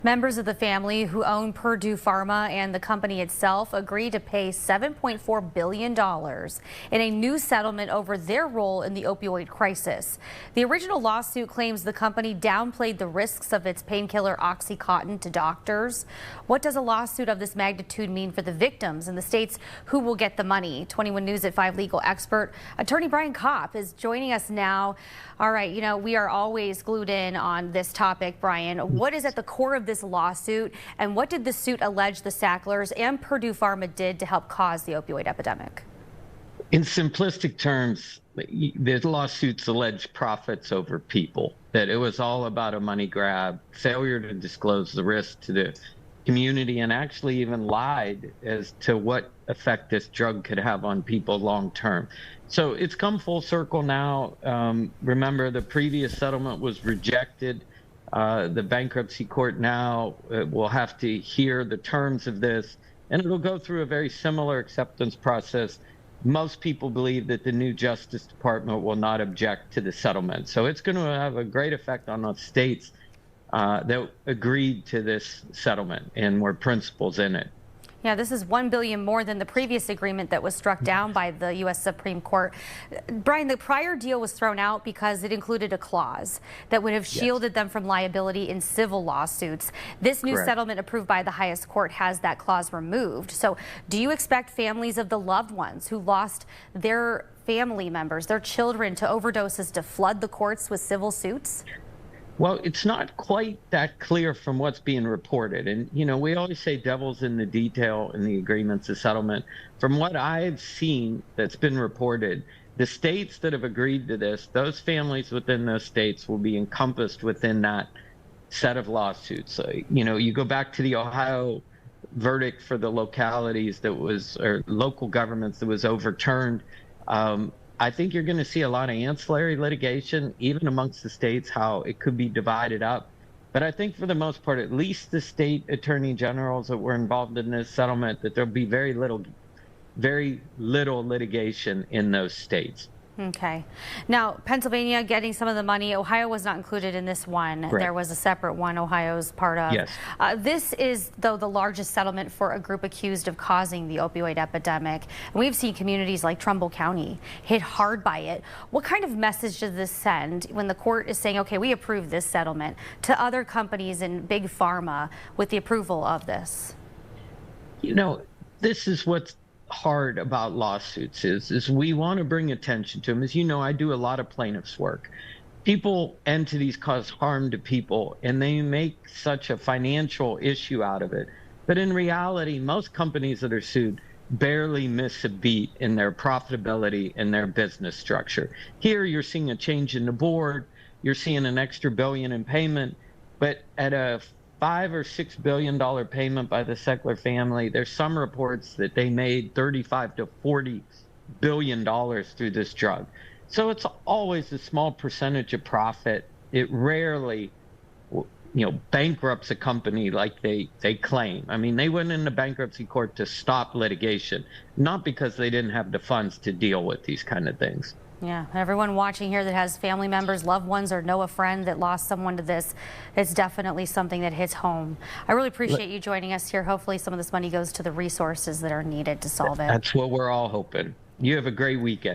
Members of the family who own Purdue Pharma and the company itself agreed to pay $7.4 billion in a new settlement over their role in the opioid crisis. The original lawsuit claims the company downplayed the risks of its painkiller OxyContin to doctors. What does a lawsuit of this magnitude mean for the victims and the states who will get the money? 21 News at 5 legal expert attorney Brian Kopp is joining us now. All right, we are always glued in on this topic, Brian. What is at the core of this lawsuit, and what did the suit allege the Sacklers and Purdue Pharma did to help cause the opioid epidemic? In simplistic terms, the lawsuits allege profits over people, that it was all about a money grab, failure to disclose the risk to the community, and actually even lied as to what effect this drug could have on people long term. So it's come full circle now. Remember, the previous settlement was rejected. The bankruptcy court now will have to hear the terms of this, and it'll go through a very similar acceptance process. Most people believe that the new Justice Department will not object to the settlement. So it's going to have a great effect on the states that agreed to this settlement and were principals in it. Yeah, this is $1 billion more than the previous agreement that was struck down by the U.S. Supreme Court. Brian, the prior deal was thrown out because it included a clause that would have shielded them from liability in civil lawsuits. This new settlement approved by the highest court has that clause removed. So do you expect families of the loved ones who lost their family members, their children, to overdoses to flood the courts with civil suits? Well, it's not quite that clear from what's being reported. And, we always say devil's in the detail in the agreements of settlement. From what I've seen that's been reported, the states that have agreed to this, those families within those states will be encompassed within that set of lawsuits. So, you go back to the Ohio verdict for the localities that was, or local governments that was overturned. I think you're going to see a lot of ancillary litigation, even amongst the states, how it could be divided up. But I think for the most part, at least the state attorney generals that were involved in this settlement, that there'll be very little litigation in those states. Okay. Now, Pennsylvania getting some of the money. Ohio was not included in this one. Correct. There was a separate one Ohio's part of. Yes. This is, though, the largest settlement for a group accused of causing the opioid epidemic. And we've seen communities like Trumbull County hit hard by it. What kind of message does this send when the court is saying, okay, we approve this settlement, to other companies and big pharma with the approval of this? This is what's hard about lawsuits is we want to bring attention to them. As you know, I do a lot of plaintiffs work. Entities cause harm to people, and they make such a financial issue out of it. But in reality, most companies that are sued barely miss a beat in their profitability and their business structure. Here, you're seeing a change in the board, you're seeing an extra billion in payment, but at a $5 or $6 billion payment by the Sackler family, there's some reports that they made $35 to $40 billion through this drug. So it's always a small percentage of profit. It rarely, bankrupts a company like they claim. I mean, they went into bankruptcy court to stop litigation, not because they didn't have the funds to deal with these kind of things. Yeah, everyone watching here that has family members, loved ones, or know a friend that lost someone to this, it's definitely something that hits home. I really appreciate you joining us here. Hopefully some of this money goes to the resources that are needed to solve it. That's what we're all hoping. You have a great weekend.